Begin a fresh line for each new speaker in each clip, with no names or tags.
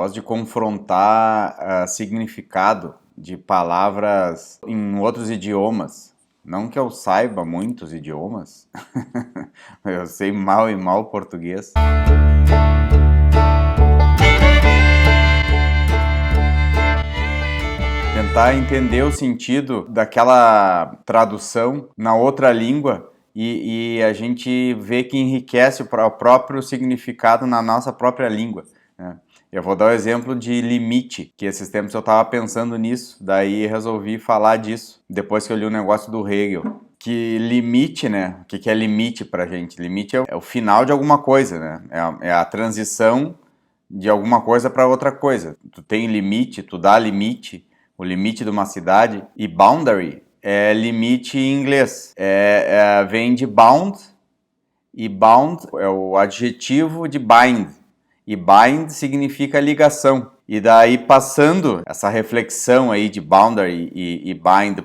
gosto de confrontar significado de palavras em outros idiomas. Não que eu saiba muitos idiomas, eu sei mal e mal português. Tentar entender o sentido daquela tradução na outra língua e a gente vê que enriquece o próprio significado na nossa própria língua, né? Eu vou dar o exemplo de limite, que esses tempos eu estava pensando nisso, daí resolvi falar disso, depois que eu li o negócio do Hegel. Que limite, né? O que é limite pra gente? Limite é o final de alguma coisa, né? É a transição de alguma coisa para outra coisa. Tu tem limite, tu dá limite, o limite de uma cidade, e boundary é limite em inglês. Vem de bound, e bound é o adjetivo de bind. E bind significa ligação. E daí, passando essa reflexão aí de boundary e bind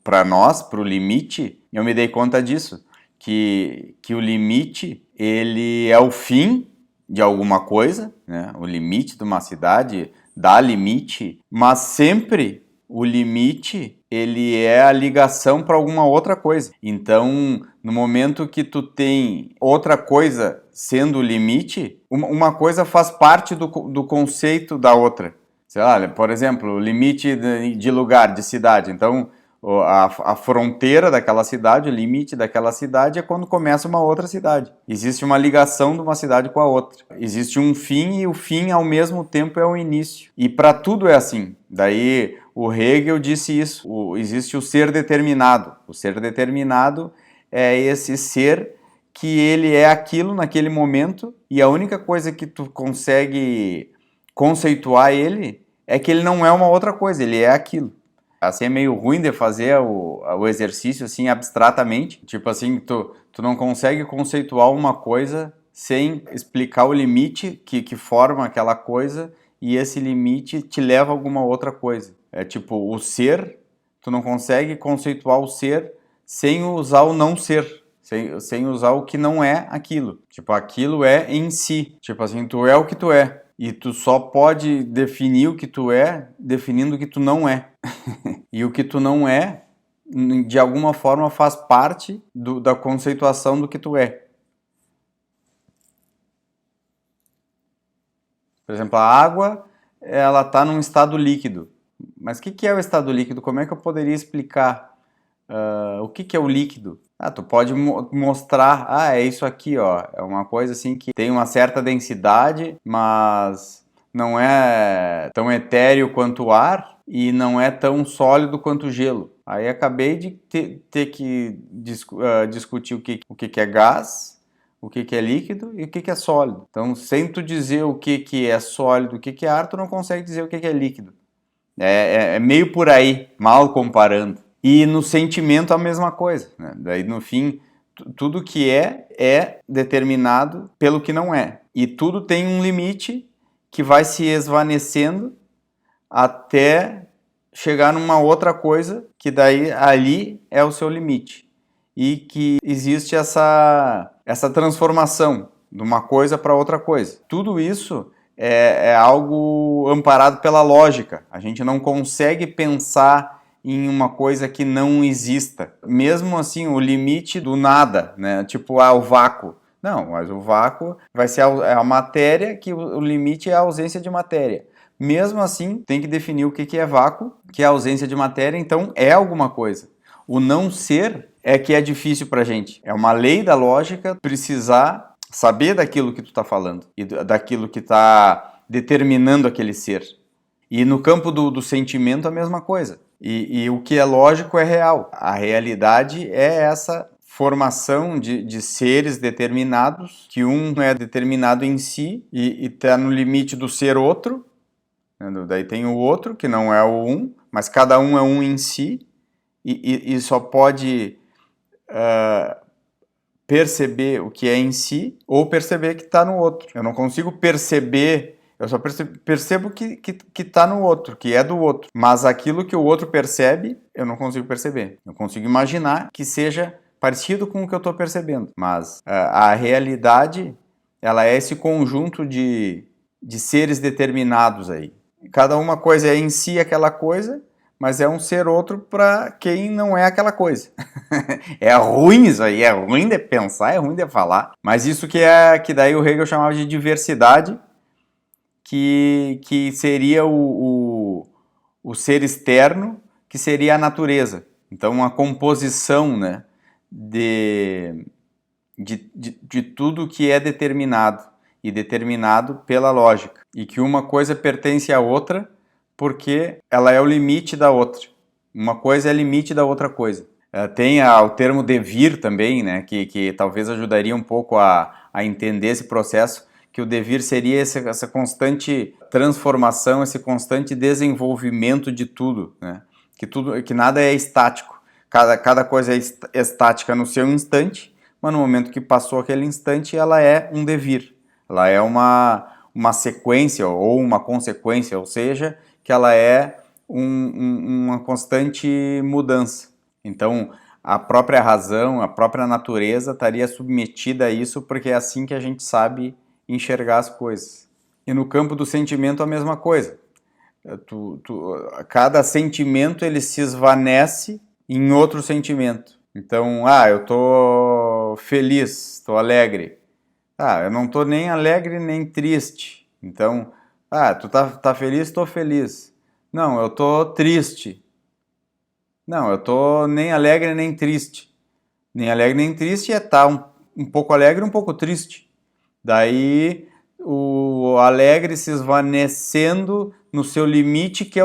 para nós, para o limite, eu me dei conta disso. Que o limite, ele é o fim de alguma coisa, né? O limite de uma cidade dá limite, mas sempre o limite, ele é a ligação para alguma outra coisa. Então, no momento que tu tem outra coisa sendo o limite, uma coisa faz parte do conceito da outra. Sei lá, por exemplo, o limite de lugar, de cidade. Então, a fronteira daquela cidade, o limite daquela cidade é quando começa uma outra cidade. Existe uma ligação de uma cidade com a outra. Existe um fim e o fim ao mesmo tempo é o início. E para tudo é assim. Daí o Hegel disse isso. Existe o ser determinado. O ser determinado é esse ser que ele é aquilo naquele momento e a única coisa que tu consegue conceituar ele é que ele não é uma outra coisa, ele é aquilo. Assim é meio ruim de fazer o exercício assim abstratamente, tipo assim, tu não consegue conceituar uma coisa sem explicar o limite que forma aquela coisa e esse limite te leva a alguma outra coisa. É tipo, o ser, tu não consegue conceituar o ser sem usar o não ser, sem usar o que não é aquilo. Tipo, aquilo é em si, tipo assim, tu é o que tu é. E tu só pode definir o que tu é definindo o que tu não é. E o que tu não é, de alguma forma, faz parte da conceituação do que tu é. Por exemplo, a água, ela está num estado líquido. Mas o que é o estado líquido? Como é que eu poderia explicar o que é o líquido? Tu pode mostrar, é isso aqui, ó, é uma coisa assim que tem uma certa densidade, mas não é tão etéreo quanto o ar e não é tão sólido quanto o gelo. Aí acabei de ter que discutir o que é gás, o que é líquido e o que é sólido. Então, sem tu dizer o que é sólido, o que é ar, tu não consegue dizer o que é líquido. É meio por aí, mal comparando. E no sentimento a mesma coisa, né? Daí no fim, tudo que é determinado pelo que não é. E tudo tem um limite que vai se esvanecendo até chegar numa outra coisa que daí ali é o seu limite. E que existe essa transformação de uma coisa para outra coisa. Tudo isso é algo amparado pela lógica. A gente não consegue pensar em uma coisa que não exista. Mesmo assim, o limite do nada, né? Tipo, o vácuo. Não, mas o vácuo vai ser a matéria, que o limite é a ausência de matéria. Mesmo assim, tem que definir o que é vácuo, que é a ausência de matéria, então é alguma coisa. O não ser é que é difícil pra gente. É uma lei da lógica precisar saber daquilo que tu tá falando e daquilo que tá determinando aquele ser. E no campo do sentimento a mesma coisa. E o que é lógico é real. A realidade é essa formação de seres determinados, que um é determinado em si e está no limite do ser outro. Daí tem o outro, que não é o um, mas cada um é um em si e só pode perceber o que é em si ou perceber que está no outro. Eu não consigo perceber. Eu só percebo que está no outro, que é do outro. Mas aquilo que o outro percebe, eu não consigo perceber. Eu consigo imaginar que seja parecido com o que eu estou percebendo. Mas a realidade, ela é esse conjunto de de seres determinados aí. Cada uma coisa é em si aquela coisa, mas é um ser outro para quem não é aquela coisa. É ruim isso aí, é ruim de pensar, é ruim de falar, mas isso que daí o Hegel chamava de diversidade, que seria o ser externo, que seria a natureza. Então, uma composição, né, de tudo que é determinado, e determinado pela lógica. E que uma coisa pertence à outra porque ela é o limite da outra. Uma coisa é limite da outra coisa. Tem o termo devir também, né, que talvez ajudaria um pouco a entender esse processo, que o devir seria essa constante transformação, esse constante desenvolvimento de tudo, né? Que nada é estático. Cada coisa é estática no seu instante, mas no momento que passou aquele instante, ela é um devir. Ela é uma sequência ou uma consequência, ou seja, que ela é uma constante mudança. Então, a própria razão, a própria natureza estaria submetida a isso, porque é assim que a gente sabe enxergar as coisas. E no campo do sentimento a mesma coisa. Cada sentimento ele se esvanece em outro sentimento. Então, eu tô feliz, tô alegre. Eu não tô nem alegre nem triste. Então, tu tá feliz? Tô feliz. Não, eu tô triste. Não, eu tô nem alegre nem triste. Nem alegre nem triste é estar um pouco alegre, um pouco triste. Daí o alegre se esvanecendo no seu limite, que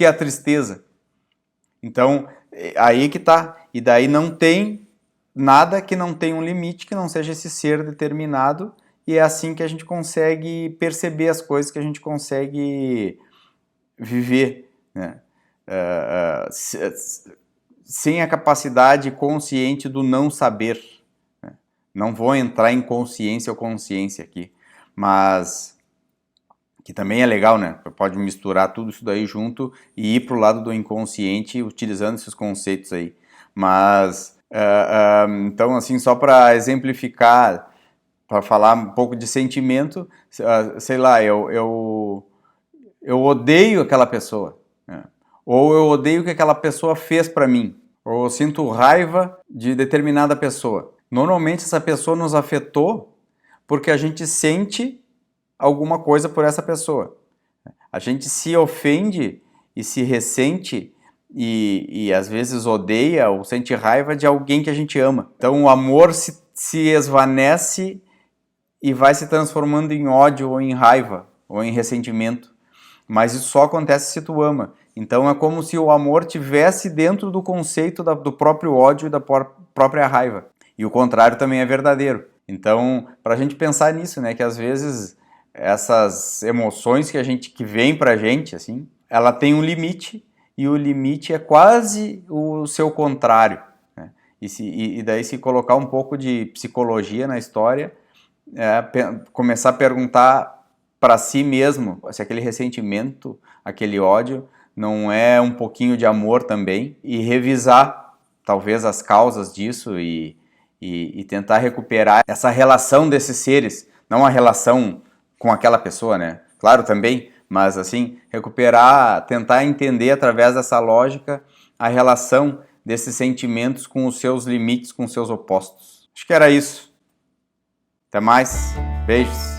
é a tristeza. Então, aí que tá. E daí não tem nada que não tenha um limite, que não seja esse ser determinado, e é assim que a gente consegue perceber as coisas, que a gente consegue viver, né? Sem a capacidade consciente do não saber, né? Não vou entrar em consciência ou consciência aqui, mas que também é legal, né? Pode misturar tudo isso daí junto e ir para o lado do inconsciente utilizando esses conceitos aí. Mas, então, assim, só para exemplificar, para falar um pouco de sentimento, sei lá, eu odeio aquela pessoa, né? Ou eu odeio o que aquela pessoa fez para mim, ou eu sinto raiva de determinada pessoa. Normalmente essa pessoa nos afetou porque a gente sente alguma coisa por essa pessoa. A gente se ofende e se ressente e às vezes odeia ou sente raiva de alguém que a gente ama. Então o amor se esvanece e vai se transformando em ódio ou em raiva ou em ressentimento. Mas isso só acontece se tu ama. Então é como se o amor tivesse dentro do conceito do próprio ódio e da própria raiva. E o contrário também é verdadeiro. Então, para a gente pensar nisso, né, que às vezes essas emoções que vêm pra gente, assim, ela tem um limite, e o limite é quase o seu contrário, né? E daí se colocar um pouco de psicologia na história, começar a perguntar para si mesmo se aquele ressentimento, aquele ódio, não é um pouquinho de amor também, e revisar talvez as causas disso e tentar recuperar essa relação desses seres, não a relação com aquela pessoa, né? Claro também, mas assim, recuperar, tentar entender através dessa lógica a relação desses sentimentos com os seus limites, com os seus opostos. Acho que era isso. Até mais. Beijos.